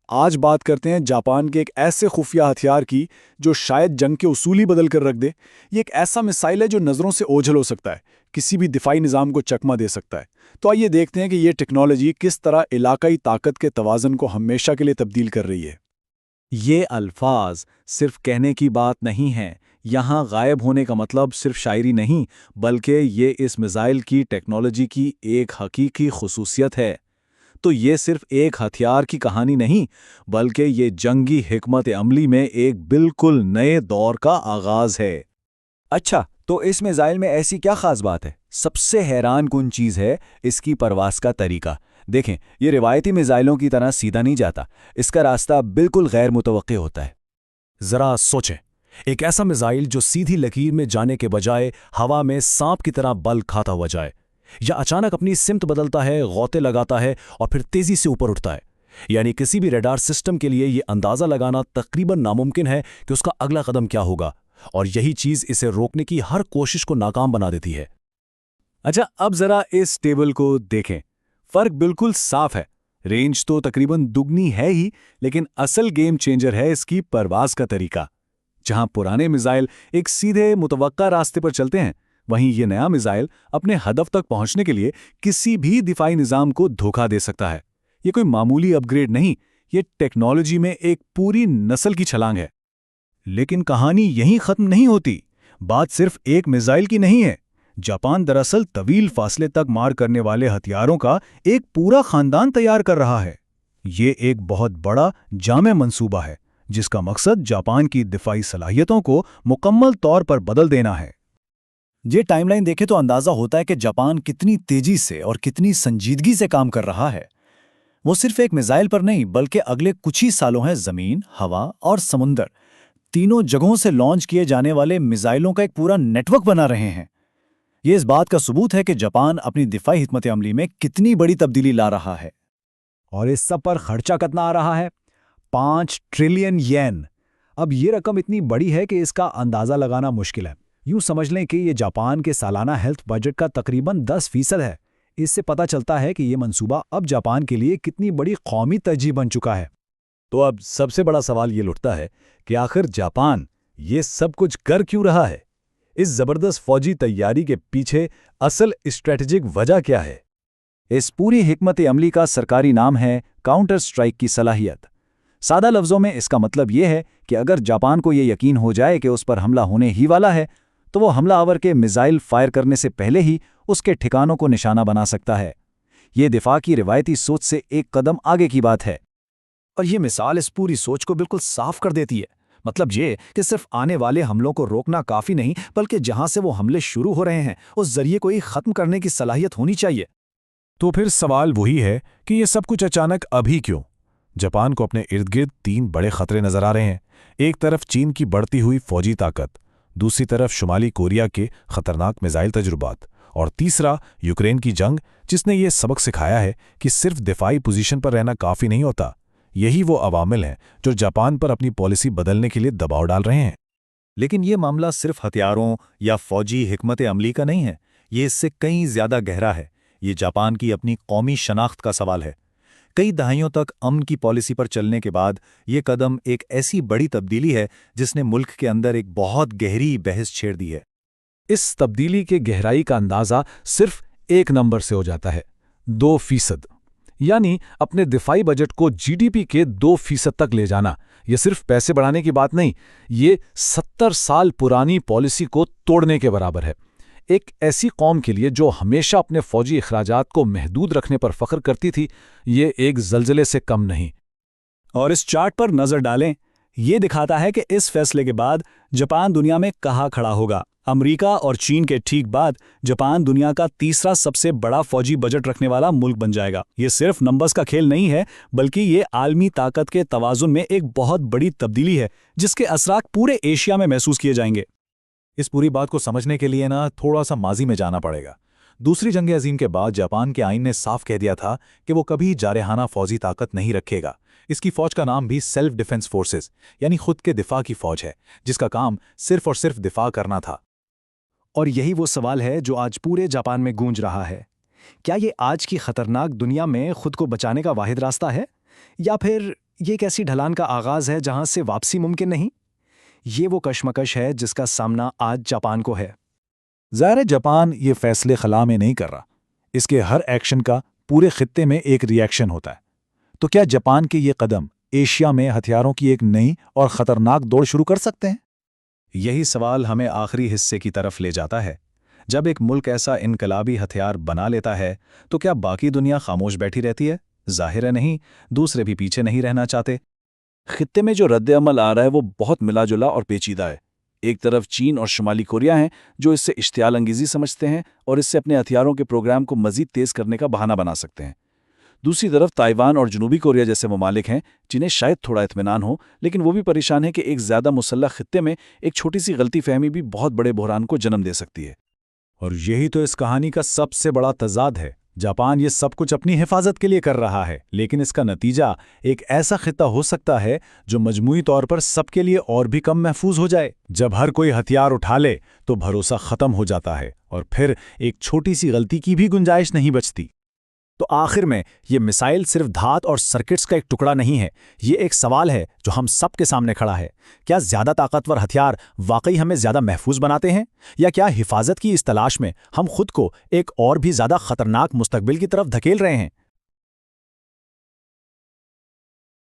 آج بات کرتے ہیں جاپان کے ایک ایسے خفیہ ہتھیار کی جو شاید جنگ کے اصول ہی بدل کر رکھ دے۔ یہ ایک ایسا میزائل ہے جو نظروں سے اوجھل ہو سکتا ہے، کسی بھی دفاعی نظام کو چکمہ دے سکتا ہے۔ تو آئیے دیکھتے ہیں کہ یہ ٹیکنالوجی کس طرح علاقائی طاقت کے توازن کو ہمیشہ کے لیے تبدیل کر رہی ہے۔ یہ الفاظ صرف کہنے کی بات نہیں ہیں۔ یہاں غائب ہونے کا مطلب صرف شاعری نہیں، بلکہ یہ اس میزائل کی ٹیکنالوجی کی ایک حقیقی خصوصیت ہے۔ تو یہ صرف ایک ہتھیار کی کہانی نہیں، بلکہ یہ جنگی حکمت عملی میں ایک بالکل نئے دور کا آغاز ہے۔ اچھا، تو اس میزائل میں ایسی کیا خاص بات ہے؟ سب سے حیران کن چیز ہے اس کی پرواز کا طریقہ۔ دیکھیں، یہ روایتی میزائلوں کی طرح سیدھا نہیں جاتا، اس کا راستہ بالکل غیر متوقع ہوتا ہے۔ ذرا سوچیں، ایک ایسا میزائل جو سیدھی لکیر میں جانے کے بجائے ہوا میں سانپ کی طرح بل کھاتا ہوا جائے، یا اچانک اپنی سمت بدلتا ہے، غوطے لگاتا ہے اور پھر تیزی سے اوپر اٹھتا ہے۔ یعنی کسی بھی ریڈار سسٹم کے لیے یہ اندازہ لگانا تقریباً ناممکن ہے کہ اس کا اگلا قدم کیا ہوگا، اور یہی چیز اسے روکنے کی ہر کوشش کو ناکام بنا دیتی ہے۔ اچھا، اب ذرا اس ٹیبل کو دیکھیں، فرق بالکل صاف ہے۔ رینج تو تقریباً دگنی ہے ہی، لیکن اصل گیم چینجر ہے اس کی پرواز کا طریقہ۔ جہاں پرانے میزائل ایک سیدھے متوقع راستے پر چلتے ہیں، وہیں یہ نیا میزائل اپنے ہدف تک پہنچنے کے لیے کسی بھی دفاعی نظام کو دھوکہ دے سکتا ہے۔ یہ کوئی معمولی اپ گریڈ نہیں، یہ ٹیکنالوجی میں ایک پوری نسل کی چھلانگ ہے۔ لیکن کہانی یہیں ختم نہیں ہوتی۔ بات صرف ایک میزائل کی نہیں ہے۔ جاپان دراصل طویل فاصلے تک مار کرنے والے ہتھیاروں کا ایک پورا خاندان تیار کر رہا ہے۔ یہ ایک بہت بڑا جامع منصوبہ ہے، جس کا مقصد جاپان کی دفاعی صلاحیتوں کو مکمل طور پر بدل دینا ہے۔ یہ ٹائم لائن دیکھے تو اندازہ ہوتا ہے کہ جاپان کتنی تیزی سے اور کتنی سنجیدگی سے کام کر رہا ہے۔ وہ صرف ایک میزائل پر نہیں، بلکہ اگلے کچھ ہی سالوں میں زمین، ہوا اور سمندر، تینوں جگہوں سے لانچ کیے جانے والے میزائلوں کا ایک پورا نیٹ ورک بنا رہے ہیں۔ یہ اس بات کا ثبوت ہے کہ جاپان اپنی دفاعی حکمت عملی میں کتنی بڑی تبدیلی لا رہا ہے۔ اور اس سب پر خرچہ کتنا آ رہا ہے؟ 5 ٹریلین ین۔ اب یہ رقم اتنی بڑی ہے کہ اس کا اندازہ لگانا مشکل ہے۔ یوں سمجھ لیں کہ یہ جاپان کے سالانہ ہیلتھ بجٹ کا تقریباً 10% ہے۔ اس سے پتہ چلتا ہے کہ یہ منصوبہ اب جاپان کے لیے کتنی بڑی قومی ترجیح بن چکا ہے۔ تو اب سب سے بڑا سوال یہ اٹھتا ہے کہ آخر جاپان یہ سب کچھ کر کیوں رہا ہے؟ اس زبردست فوجی تیاری کے پیچھے اصل اسٹریٹجک وجہ کیا ہے؟ اس پوری حکمت عملی کا سرکاری نام ہے کاؤنٹر سٹرائک کی صلاحیت۔ سادہ لفظوں میں اس کا مطلب یہ ہے کہ اگر جاپان کو یہ یقین ہو جائے کہ اس پر حملہ ہونے ہی والا ہے، تو وہ حملہ آور کے میزائل فائر کرنے سے پہلے ہی اس کے ٹھکانوں کو نشانہ بنا سکتا ہے۔ یہ دفاع کی روایتی سوچ سے ایک قدم آگے کی بات ہے۔ اور یہ مثال اس پوری سوچ کو بالکل صاف کر دیتی ہے۔ مطلب یہ کہ صرف آنے والے حملوں کو روکنا کافی نہیں، بلکہ جہاں سے وہ حملے شروع ہو رہے ہیں اس ذریعے کو ہی ختم کرنے کی صلاحیت ہونی چاہیے۔ تو پھر سوال وہی ہے کہ یہ سب کچھ اچانک ابھی کیوں؟ جاپان کو اپنے ارد گرد 3 بڑے خطرے نظر آ رہے ہیں۔ ایک طرف چین کی بڑھتی ہوئی فوجی طاقت، دوسری طرف شمالی کوریا کے خطرناک میزائل تجربات، اور تیسرا یوکرین کی جنگ، جس نے یہ سبق سکھایا ہے کہ صرف دفاعی پوزیشن پر رہنا کافی نہیں ہوتا۔ یہی وہ عوامل ہیں جو جاپان پر اپنی پالیسی بدلنے کے لیے دباؤ ڈال رہے ہیں۔ لیکن یہ معاملہ صرف ہتھیاروں یا فوجی حکمت عملی کا نہیں ہے، یہ اس سے کہیں زیادہ گہرا ہے۔ یہ جاپان کی اپنی قومی شناخت کا سوال ہے۔ کئی دہائیوں تک امن کی پالیسی پر چلنے کے بعد یہ قدم ایک ایسی بڑی تبدیلی ہے جس نے ملک کے اندر ایک بہت گہری بحث چھیڑ دی ہے۔ اس تبدیلی کے گہرائی کا اندازہ صرف ایک نمبر سے ہو جاتا ہے، 2%۔ یعنی اپنے دفاعی بجٹ کو جی ڈی پی کے 2% تک لے جانا۔ یہ صرف پیسے بڑھانے کی بات نہیں، یہ 70 سال پرانی پالیسی کو توڑنے کے برابر ہے۔ ایک ایسی قوم کے لیے جو ہمیشہ اپنے فوجی اخراجات کو محدود رکھنے پر فخر کرتی تھی، یہ ایک زلزلے سے کم نہیں۔ اور اس چارٹ پر نظر ڈالیں، یہ دکھاتا ہے کہ اس فیصلے کے بعد جاپان دنیا میں کہاں کھڑا ہوگا۔ امریکہ اور چین کے ٹھیک بعد جاپان دنیا کا تیسرا سب سے بڑا فوجی بجٹ رکھنے والا ملک بن جائے گا۔ یہ صرف نمبرز کا کھیل نہیں ہے، بلکہ یہ عالمی طاقت کے توازن میں ایک بہت بڑی تبدیلی ہے جس کے اثرات پورے ایشیا میں محسوس کیے جائیں گے۔ اس پوری بات کو سمجھنے کے لیے تھوڑا سا ماضی میں جانا پڑے گا۔ دوسری جنگ عظیم کے بعد جاپان کے آئین نے صاف کہہ دیا تھا کہ وہ کبھی جارحانہ فوجی طاقت نہیں رکھے گا۔ اس کی فوج کا نام بھی سیلف ڈیفنس فورسز، یعنی خود کے دفاع کی فوج ہے، جس کا کام صرف اور صرف دفاع کرنا تھا۔ اور یہی وہ سوال ہے جو آج پورے جاپان میں گونج رہا ہے۔ کیا یہ آج کی خطرناک دنیا میں خود کو بچانے کا واحد راستہ ہے، یا پھر یہ ایک ایسی ڈھلان کا آغاز ہے جہاں سے واپسی ممکن نہیں۔ یہ وہ کشمکش ہے جس کا سامنا آج جاپان کو ہے۔ ظاہر ہے جاپان یہ فیصلے خلا میں نہیں کر رہا، اس کے ہر ایکشن کا پورے خطے میں ایک ری ایکشن ہوتا ہے۔ تو کیا جاپان کے یہ قدم ایشیا میں ہتھیاروں کی ایک نئی اور خطرناک دوڑ شروع کر سکتے ہیں؟ یہی سوال ہمیں آخری حصے کی طرف لے جاتا ہے۔ جب ایک ملک ایسا انقلابی ہتھیار بنا لیتا ہے تو کیا باقی دنیا خاموش بیٹھی رہتی ہے؟ ظاہر ہے نہیں، دوسرے بھی پیچھے نہیں رہنا چاہتے۔ خطے میں جو رد عمل آ رہا ہے وہ بہت ملا جلا اور پیچیدہ ہے۔ ایک طرف چین اور شمالی کوریا ہیں جو اس سے اشتعال انگیزی سمجھتے ہیں اور اس سے اپنے ہتھیاروں کے پروگرام کو مزید تیز کرنے کا بہانہ بنا سکتے ہیں۔ دوسری طرف تائیوان اور جنوبی کوریا جیسے ممالک ہیں جنہیں شاید تھوڑا اطمینان ہو، لیکن وہ بھی پریشان ہیں کہ ایک زیادہ مسلح خطے میں ایک چھوٹی سی غلطی فہمی بھی بہت بڑے بحران کو جنم دے سکتی ہے۔ اور یہی تو اس کہانی کا سب سے بڑا تضاد ہے۔ جاپان یہ سب کچھ اپنی حفاظت کے لیے کر رہا ہے، لیکن اس کا نتیجہ ایک ایسا خطہ ہو سکتا ہے جو مجموعی طور پر سب کے لیے اور بھی کم محفوظ ہو جائے۔ جب ہر کوئی ہتھیار اٹھا لے تو بھروسہ ختم ہو جاتا ہے اور پھر ایک چھوٹی سی غلطی کی بھی گنجائش نہیں بچتی۔ تو آخر میں یہ مسائل صرف دھات اور سرکٹس کا ایک ٹکڑا نہیں ہے، یہ ایک سوال ہے جو ہم سب کے سامنے کھڑا ہے۔ کیا زیادہ طاقتور ہتھیار واقعی ہمیں زیادہ محفوظ بناتے ہیں، یا کیا حفاظت کی اس تلاش میں ہم خود کو ایک اور بھی زیادہ خطرناک مستقبل کی طرف دھکیل رہے ہیں؟